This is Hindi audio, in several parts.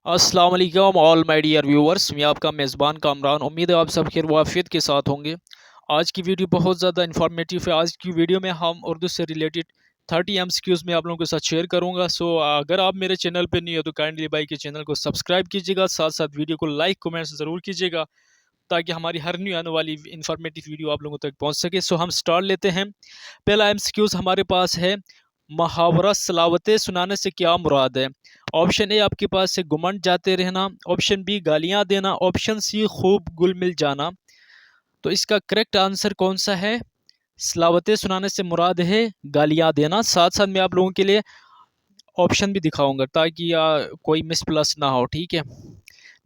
अस्सलाम वालेकुम ऑल माय डियर व्यूअर्स, मैं आपका मेज़बान कामरान। उम्मीद है आप सब खैर वाफियत के साथ होंगे। आज की वीडियो बहुत ज़्यादा इन्फॉर्मेटिव है। आज की वीडियो में हम उर्दू से रिलेटेड 30 एमसीक्यूज़ में आप लोगों के साथ शेयर करूंगा। अगर आप मेरे चैनल पे नहीं हो तो काइंडली भाई के चैनल को सब्सक्राइब कीजिएगा, साथ साथ वीडियो को लाइक कमेंट्स ज़रूर कीजिएगा ताकि हमारी हर न्यू आने वाली इन्फॉर्मेटिव वीडियो आप लोगों तक पहुँच सके। हम स्टार्ट लेते हैं। पहला एमसीक्यूज़ हमारे पास है, मुहावरा सलावतें सुनाने से क्या मुराद है? ऑप्शन ए आपके पास है घुमंड जाते रहना, ऑप्शन बी गालियां देना, ऑप्शन सी खूब गुल मिल जाना। तो इसका करेक्ट आंसर कौन सा है? सलावतें सुनाने से मुराद है गालियां देना। साथ साथ मैं आप लोगों के लिए ऑप्शन भी दिखाऊंगा ताकि कोई मिस प्लस ना हो, ठीक है।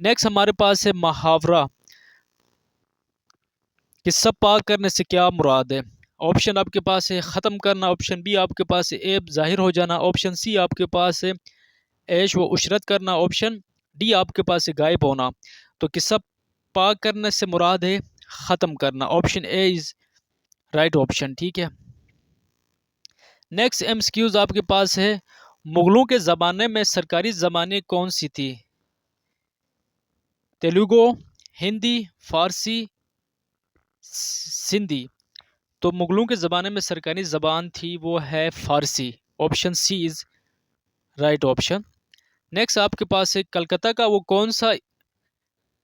नेक्स्ट हमारे पास है मुहावरा किस्सा पाक करने से क्या मुराद है? ऑप्शन आपके पास है ख़त्म करना, ऑप्शन बी आपके पास है ऐब जाहिर हो जाना, ऑप्शन सी आपके पास है ऐश व उशरत करना, ऑप्शन डी आपके पास है गायब होना। तो किस्सा पाक करने से मुराद है ख़त्म करना। Option A is right option, ठीक है। नेक्स्ट एमसीक्यूज आपके पास है, मुगलों के ज़माने में सरकारी ज़बानें कौन सी थी? तेलुगु, हिंदी, फ़ारसी, सिंधी। तो मुगलों के ज़माने में सरकारी ज़बान थी वो है Farsi. Option C is right option. Next आपके पास है, कलकत्ता का वो कौन सा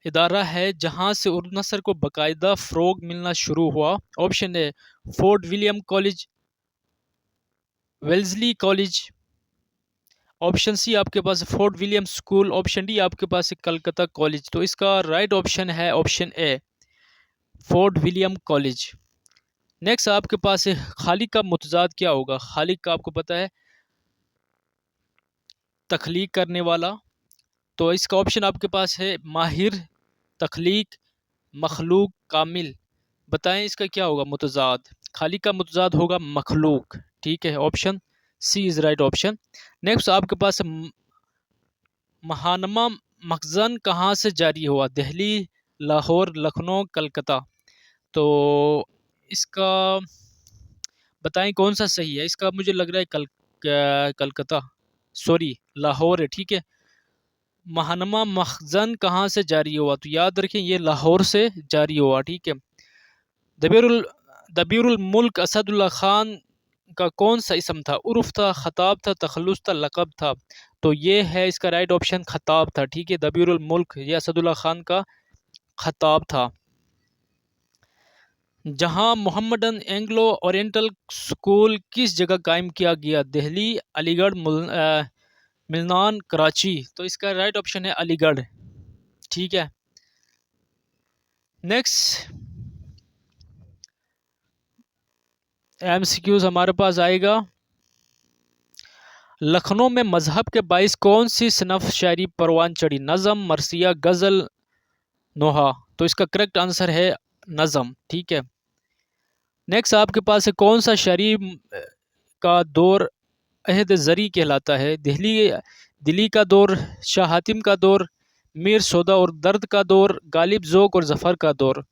इदारा है जहां से उर्दू नसर को बाकायदा फ़रोग मिलना शुरू हुआ? Option A Fort William college, Wellesley college, option C आपके पास Fort William school, option D आपके पास है कलकत्ता कॉलेज। तो इसका राइट ऑप्शन है option A Fort William college. Next आपके पास है, खालिक का मुतजाद क्या होगा? खालिक का आपको पता है तख्लीक करने वाला। तो इसका ऑप्शन आपके पास है माहिर, तख्लीक, मखलूक, कामिल। बताएं इसका क्या होगा मुतजाद? खालिक का मुतजाद होगा मखलूक, ठीक है। Option C is right option. Next आपके पास महानमा मखजन कहाँ से जारी हुआ? दिल्ली, लाहौर, लखनऊ, कलकत्ता। तो इसका बताएं कौन सा सही है? इसका मुझे लग रहा है कलकत्ता, सॉरी लाहौर है, ठीक है। महानमा मखजन कहाँ से जारी हुआ? तो याद रखें ये लाहौर से जारी हुआ, ठीक है। दबीरुल दबीरुल मुल्क असदुल्ला खान का कौन सा इसम था? उर्फ था, खताब था, तखल्लुस था, लक़ब था? तो ये है इसका राइट ऑप्शन खताब था, ठीक है। दबीरुल मुल्क ये असदुल्ला खान का खताब था। जहां मोहम्मदन एंग्लो ओरिएंटल स्कूल किस जगह कायम किया गया? दिल्ली, अलीगढ़, मिलनान, कराची। तो इसका राइट ऑप्शन है अलीगढ़, ठीक है। नेक्स्ट एमसीक्यूज हमारे पास आएगा, लखनऊ में मजहब के बाइस कौन सी सनफ शायरी परवान चढ़ी? नज़म, मरसिया, गज़ल, नोहा। तो इसका करेक्ट आंसर है नज़म, ठीक है। नेक्स्ट आपके पास है, कौन सा शायरी का दौर अहद ज़री कहलाता है? दिल्ली का दौर, शाह हातिम का दौर, मीर सौदा और दर्द का दौर, गालिब ज़ोक और ज़फ़र का दौर।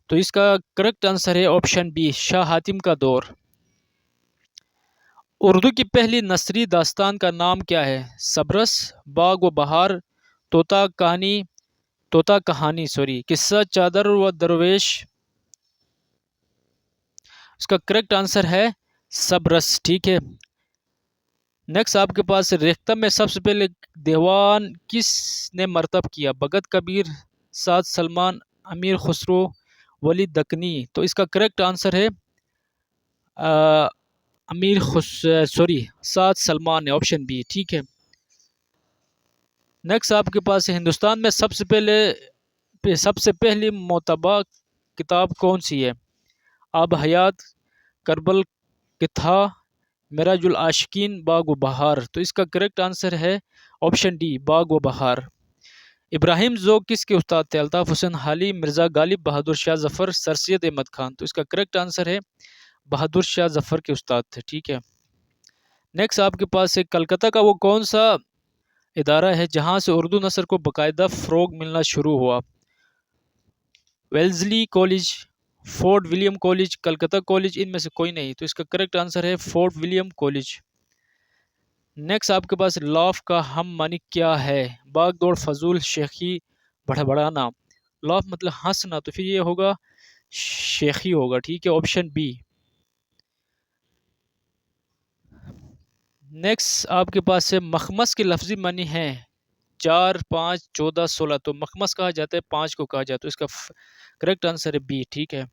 तो इसका करेक्ट आंसर है ऑप्शन बी शाह हातिम का दौर। उर्दू की पहली नसरी दास्तान का नाम क्या है? सबरस, बाग व बहार, तोता कहानी, तोता कहानी सॉरी, किस्सा, चादर व दरवेश। इसका करेक्ट आंसर है सबरस, ठीक है। नेक्स्ट आपके पास रेख्ता में सबसे पहले दीवान किसने मरतब किया? भगत कबीर, साद सलमान, अमीर खुसरो, वली दकनी। तो इसका करेक्ट आंसर है अमीर खुस सॉरी साद सलमान है, ऑप्शन बी, ठीक है। नेक्स्ट आपके पास है, हिंदुस्तान में सबसे पहली मोतबा किताब कौन सी है? अब हयात, करबल किथा, मिराजुल आशिकीन, बाग व बहार। तो इसका करेक्ट आंसर है ऑप्शन डी बाग व बहार। इब्राहिम ज़ोक किसके उस्ताद थे? अल्ताफ़ हुसैन हाली, मिर्ज़ा गालिब, बहादुर शाह जफ़र, सर सैयद अहमद खान। तो इसका करेक्ट आंसर है बहादुर शाह जफ़र के उस्ताद थे, ठीक है। नेक्स्ट आपके पास है, कलकत्ता का वो कौन सा इदारा है जहाँ से उर्दू नसर को बाकायदा फ़रोग मिलना शुरू हुआ? Wellesley college, fort William college, Calcutta college, इनमें से कोई नहीं। तो इसका करेक्ट आंसर है फोर्ट विलियम कॉलेज। नेक्स्ट आपके पास लॉफ का हम मानी क्या है? भाग दौड़, फजूल, शेखी, बड़बड़ाना। लॉफ मतलब हंसना, तो फिर ये होगा शेखी होगा, ठीक है, ऑप्शन बी। नेक्स्ट आपके पास है मखमस के लफ्जी मानी है 4, 5, 14, 16। तो मखमस कहा जाता है, 5 को कहा जाता है, इसका करेक्ट आंसर है बी, ठीक है।